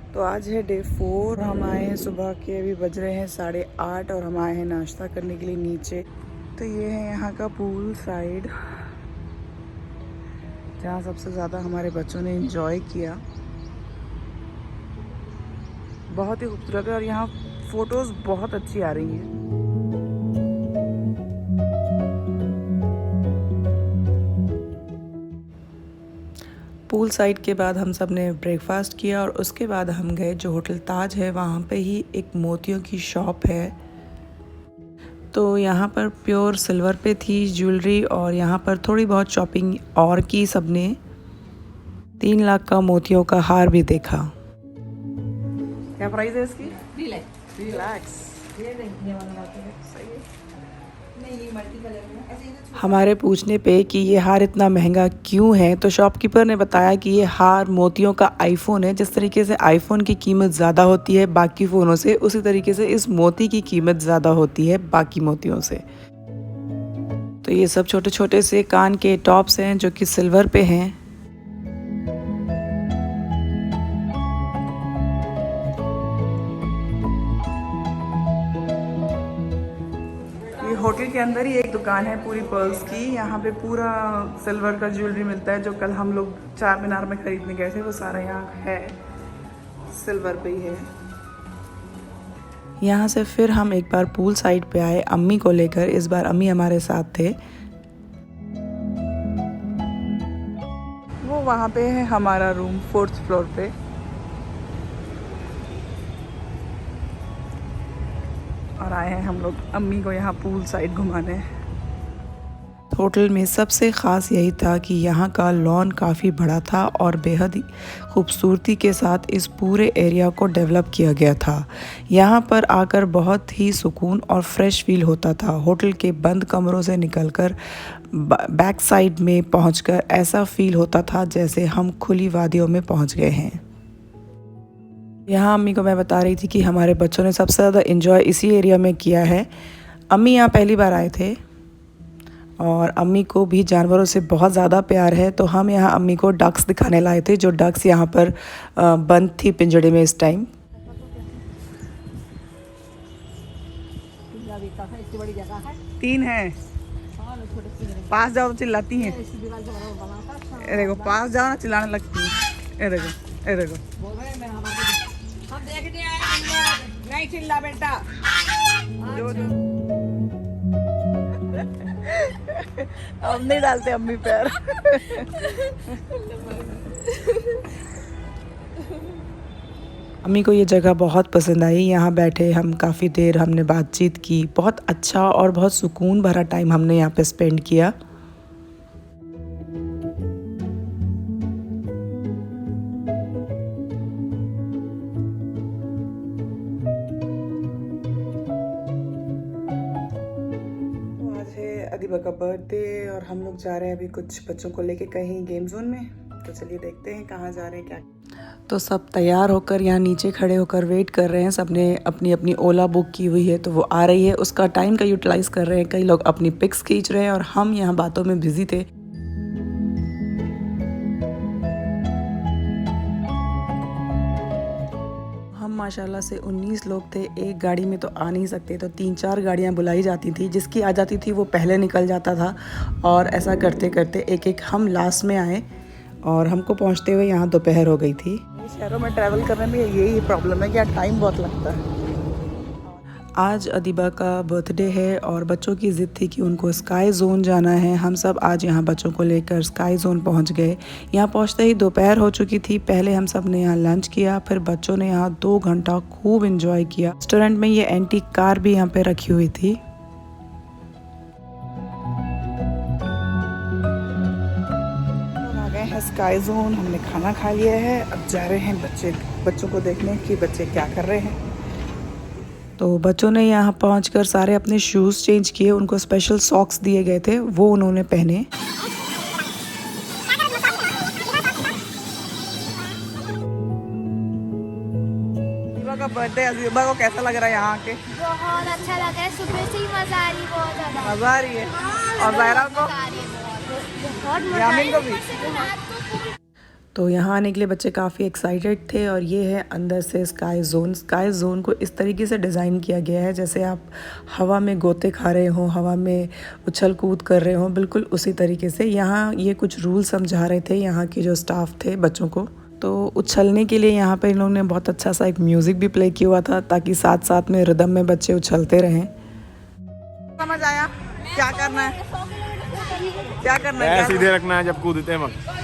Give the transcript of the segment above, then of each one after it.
तो आज है डे 4। हम आए हैं सुबह के, अभी बज रहे हैं 8:30 और हम आए हैं नाश्ता करने के लिए नीचे। तो ये है यहाँ का पूल साइड, जहाँ सबसे ज़्यादा हमारे बच्चों ने एंजॉय किया। बहुत ही खूबसूरत है और यहाँ फ़ोटोज़ बहुत अच्छी आ रही हैं। पूल साइड के बाद हम सब ने ब्रेकफास्ट किया और उसके बाद हम गए जो होटल ताज है, वहाँ पे ही एक मोतियों की शॉप है। तो यहाँ पर प्योर सिल्वर पे थी ज्वेलरी और यहाँ पर थोड़ी बहुत शॉपिंग और की सबने। 3 लाख का मोतियों का हार भी देखा। क्या प्राइस है इसकी? 3 लाख। हमारे पूछने पे कि ये हार इतना महंगा क्यों है, तो शॉपकीपर ने बताया कि ये हार मोतियों का आईफोन है। जिस तरीके से आईफोन की कीमत ज़्यादा होती है बाकी फ़ोनों से, उसी तरीके से इस मोती की कीमत ज़्यादा होती है बाकी मोतियों से। तो ये सब छोटे छोटे से कान के टॉप्स हैं जो कि सिल्वर पे हैं। होटल के अंदर ही एक दुकान है पूरी पर्ल्स की। यहाँ पे पूरा सिल्वर का ज्वेलरी मिलता है। जो कल हम लोग चार मीनार में खरीदने गए थे वो सारा यहाँ है, सिल्वर पे ही है। यहाँ से फिर हम एक बार पूल साइड पे आए अम्मी को लेकर। इस बार अम्मी हमारे साथ थे। वो वहाँ पे है हमारा रूम 4th फ्लोर पे। और आए हैं हम लोग अम्मी को यहाँ पूल साइड घुमाने। होटल में सबसे ख़ास यही था कि यहाँ का लॉन काफ़ी बड़ा था और बेहद ही खूबसूरती के साथ इस पूरे एरिया को डेवलप किया गया था। यहाँ पर आकर बहुत ही सुकून और फ्रेश फील होता था। होटल के बंद कमरों से निकलकर बैक साइड में पहुँचकर ऐसा फील होता था जैसे हम खुली वादियों में पहुँच गए हैं। यहाँ अम्मी को मैं बता रही थी कि हमारे बच्चों ने सबसे ज़्यादा एंजॉय इसी एरिया में किया है। अम्मी यहाँ पहली बार आए थे और अम्मी को भी जानवरों से बहुत ज़्यादा प्यार है। तो हम यहाँ अम्मी को डक्स दिखाने लाए थे, जो डक्स यहाँ पर बंद थी पिंजड़े में इस टाइम। तीन है, पास जाओ तो चिल्लाती हैं। देखो पास जाओ ना चिल्लाने लगती है। देखो देखो, हम देखने आए, नहीं चिल्ला बेटा। अब नहीं डालते अम्मी पैर। अम्मी को ये जगह बहुत पसंद आई। यहाँ बैठे हम काफ़ी देर हमने बातचीत की। बहुत अच्छा और बहुत सुकून भरा टाइम हमने यहाँ पे स्पेंड किया। अदीबा का बर्थडे और हम लोग जा रहे हैं अभी कुछ बच्चों को लेके कहीं गेम जोन में। तो चलिए देखते हैं कहाँ जा रहे हैं क्या। तो सब तैयार होकर यहाँ नीचे खड़े होकर वेट कर रहे हैं। सबने अपनी अपनी ओला बुक की हुई है तो वो आ रही है, उसका टाइम का यूटिलाइज़ कर रहे हैं। कई लोग अपनी पिक्स खींच रहे हैं और हम यहाँ बातों में बिजी थे। माशाल्लाह से 19 लोग थे। एक गाड़ी में तो आ नहीं सकते, तो 3-4 गाड़ियाँ बुलाई जाती थी। जिसकी आ जाती थी वो पहले निकल जाता था और ऐसा करते करते एक एक हम लास्ट में आए और हमको पहुंचते हुए यहाँ दोपहर हो गई थी। शहरों में ट्रैवल करने में यही प्रॉब्लम है कि टाइम बहुत लगता है। आज अदीबा का बर्थडे है और बच्चों की ज़िद थी कि उनको स्काई जोन जाना है। हम सब आज यहाँ बच्चों को लेकर स्काई जोन पहुँच गए। यहाँ पहुँचते ही दोपहर हो चुकी थी। पहले हम सब ने यहाँ लंच किया, फिर बच्चों ने यहाँ 2 घंटा खूब एंजॉय किया। रेस्टोरेंट में ये एंटीक कार भी यहाँ पे रखी हुई थी। आ गए हैं स्काई जोन, हमने खाना खा लिया है। अब जा रहे हैं बच्चों को देखने कि बच्चे क्या कर रहे हैं। तो बच्चों ने यहाँ पहुँचकर सारे अपने शूज़ चेंज किए। उनको स्पेशल सॉक्स दिए गए थे, वो उन्होंने पहने। अदीबा का बर्थडे, अदीबा को कैसा लग रहा है यहाँ आके? बहुत अच्छा लग रहा है, सुबह से ही मजा आ रही है, बहुत ज्यादा मजा आ रही है। और ज़ायरा को, यामिन को भी। तो यहाँ आने के लिए बच्चे काफ़ी एक्साइटेड थे। और ये है अंदर से स्काई जोन। स्काई जोन को इस तरीके से डिज़ाइन किया गया है जैसे आप हवा में गोते खा रहे हो, हवा में उछल कूद कर रहे हो, बिल्कुल उसी तरीके से। यहाँ ये कुछ रूल समझा रहे थे यहाँ की जो स्टाफ थे बच्चों को। तो उछलने के लिए यहाँ पे इन लोगों ने बहुत अच्छा सा एक म्यूज़िक भी प्ले किया हुआ था ताकि साथ साथ में रिदम में बच्चे उछलते रहें। समझ आया क्या करना है, क्या करना है, सीधे रखना है जब कूदते हैं वक्त।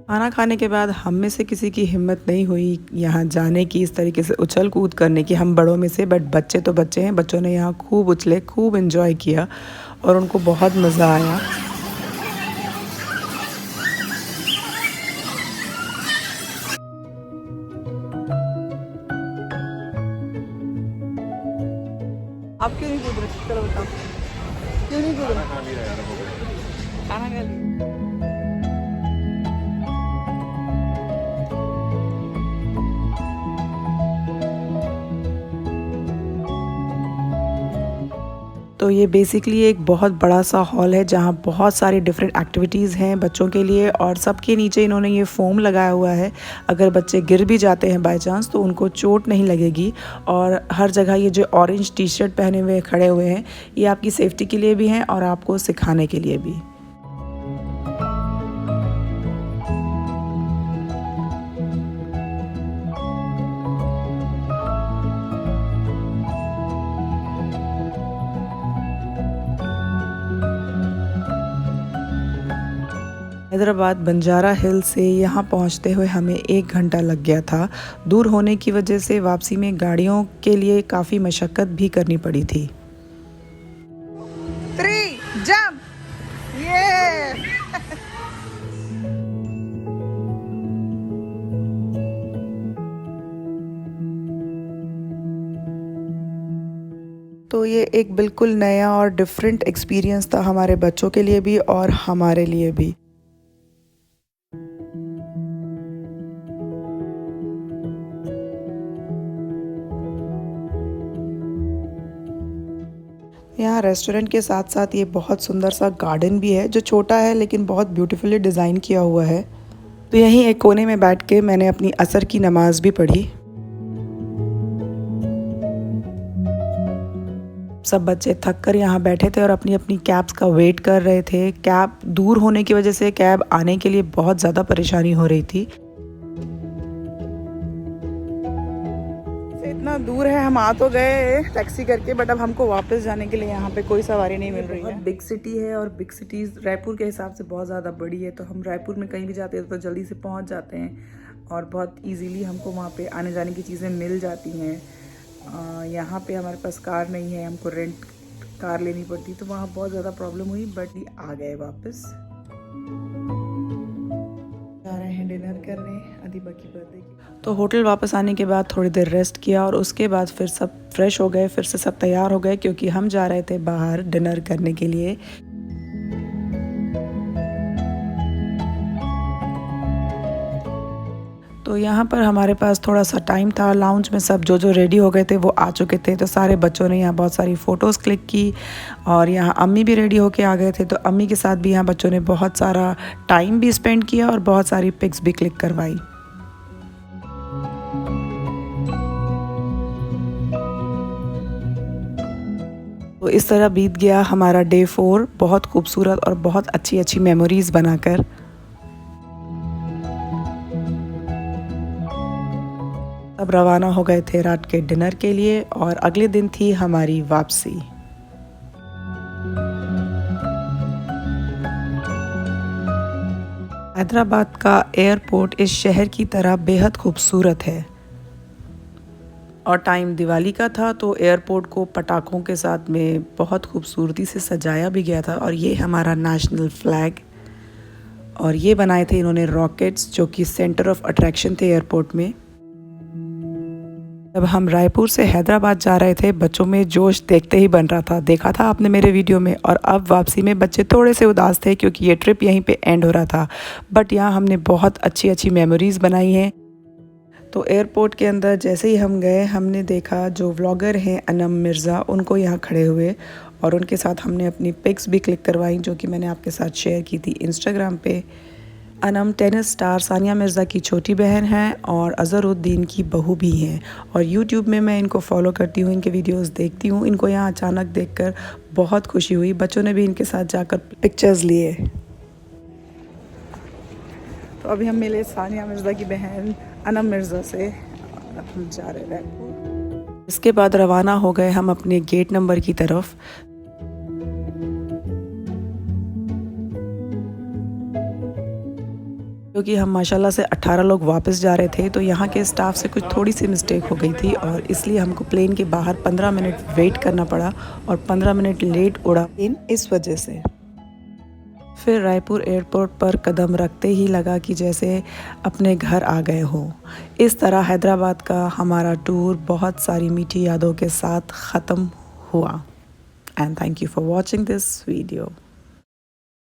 खाना खाने के बाद हम में से किसी की हिम्मत नहीं हुई यहाँ जाने की, इस तरीके से उछल कूद करने की, हम बड़ों में से। बट बच्चे तो बच्चे हैं, बच्चों ने यहाँ खूब उछले, खूब एंजॉय किया और उनको बहुत मज़ा आया। आप क्यों नहीं कूद रहे, चलो बताओ क्यों नहीं कूद रहे? खाना खा लिया। तो ये बेसिकली एक बहुत बड़ा सा हॉल है जहाँ बहुत सारी डिफरेंट एक्टिविटीज़ हैं बच्चों के लिए। और सबके नीचे इन्होंने ये फोम लगाया हुआ है, अगर बच्चे गिर भी जाते हैं बाय चांस तो उनको चोट नहीं लगेगी। और हर जगह ये जो ऑरेंज टी शर्ट पहने हुए खड़े हुए हैं, ये आपकी सेफ्टी के लिए भी हैं और आपको सिखाने के लिए भी। हैदराबाद बंजारा हिल से यहाँ पहुँचते हुए हमें 1 घंटा लग गया था। दूर होने की वजह से वापसी में गाड़ियों के लिए काफ़ी मशक्क़त भी करनी पड़ी थी। 3 जंप ये तो ये एक बिल्कुल नया और डिफरेंट एक्सपीरियंस था हमारे बच्चों के लिए भी और हमारे लिए भी। यहाँ रेस्टोरेंट के साथ साथ ये बहुत सुंदर सा गार्डन भी है जो छोटा है लेकिन बहुत ब्यूटीफुली डिज़ाइन किया हुआ है। तो यहीं एक कोने में बैठ के मैंने अपनी असर की नमाज भी पढ़ी। सब बच्चे थक कर यहाँ बैठे थे और अपनी अपनी कैब्स का वेट कर रहे थे। कैब दूर होने की वजह से कैब आने के लिए बहुत ज़्यादा परेशानी हो रही थी। इतना दूर है, हम आ तो गए टैक्सी करके, बट अब हमको वापस जाने के लिए यहाँ पे कोई सवारी नहीं मिल रही है। बिग सिटी है और बिग सिटीज़ रायपुर के हिसाब से बहुत ज़्यादा बड़ी है, तो हम रायपुर में कहीं भी जाते हैं तो जल्दी से पहुँच जाते हैं और बहुत इजीली हमको वहाँ पे आने जाने की चीज़ें मिल जाती हैं। यहाँ पे हमारे पास कार नहीं है, हमको रेंट कार लेनी पड़ती, तो वहाँ बहुत ज़्यादा प्रॉब्लम हुई। बट आ गए वापस, जा रहे हैं डिनर करने अदीबा की बर्थडे की। तो होटल वापस आने के बाद थोड़ी देर रेस्ट किया और उसके बाद फिर सब फ्रेश हो गए, फिर से सब तैयार हो गए क्योंकि हम जा रहे थे बाहर डिनर करने के लिए। तो यहाँ पर हमारे पास थोड़ा सा टाइम था। लाउंज में सब जो जो रेडी हो गए थे वो आ चुके थे, तो सारे बच्चों ने यहाँ बहुत सारी फ़ोटोज़ क्लिक की और यहाँ अम्मी भी रेडी होके आ गए थे, तो अम्मी के साथ भी यहाँ बच्चों ने बहुत सारा टाइम भी स्पेंड किया और बहुत सारी पिक्स भी क्लिक करवाई। तो इस तरह बीत गया हमारा डे 4 बहुत खूबसूरत और बहुत अच्छी अच्छी मेमोरीज़ बनाकर। अब रवाना हो गए थे रात के डिनर के लिए और अगले दिन थी हमारी वापसी। हैदराबाद का एयरपोर्ट इस शहर की तरह बेहद खूबसूरत है और टाइम दिवाली का था, तो एयरपोर्ट को पटाखों के साथ में बहुत खूबसूरती से सजाया भी गया था। और ये हमारा नेशनल फ्लैग, और ये बनाए थे इन्होंने रॉकेट्स जो कि सेंटर ऑफ अट्रैक्शन थे एयरपोर्ट में। जब हम रायपुर से हैदराबाद जा रहे थे बच्चों में जोश देखते ही बन रहा था। देखा था आपने मेरे वीडियो में। और अब वापसी में बच्चे थोड़े से उदास थे क्योंकि ये ट्रिप यहीं पे एंड हो रहा था। बट यहाँ हमने बहुत अच्छी अच्छी मेमोरीज़ बनाई हैं। तो एयरपोर्ट के अंदर जैसे ही हम गए हमने देखा जो व्लॉगर हैं अनम मिर्ज़ा, उनको यहाँ खड़े हुए और उनके साथ हमने अपनी पिक्स भी क्लिक करवाई जो कि मैंने आपके साथ शेयर की थी इंस्टाग्राम पे। अनम टेनिस स्टार सानिया मिर्ज़ा की छोटी बहन हैं और अज़हरुद्दीन की बहू भी हैं। और यूट्यूब में मैं इनको फॉलो करती हूँ, इनके वीडियोस देखती हूँ। इनको यहाँ अचानक देखकर बहुत खुशी हुई। बच्चों ने भी इनके साथ जाकर पिक्चर्स लिए। तो अभी हम मिले सानिया मिर्ज़ा की बहन अनम मिर्ज़ा से और अब हम जा रहे हैं। इसके बाद रवाना हो गए हम अपने गेट नंबर की तरफ। क्योंकि हम माशाल्लाह से 18 लोग वापस जा रहे थे तो यहाँ के स्टाफ से कुछ थोड़ी सी मिस्टेक हो गई थी और इसलिए हमको प्लेन के बाहर 15 मिनट वेट करना पड़ा और 15 मिनट लेट उड़ा प्लेन इस वजह से। फिर रायपुर एयरपोर्ट पर कदम रखते ही लगा कि जैसे अपने घर आ गए हो। इस तरह हैदराबाद का हमारा टूर बहुत सारी मीठी यादों के साथ ख़त्म हुआ। And thank you for watching this video.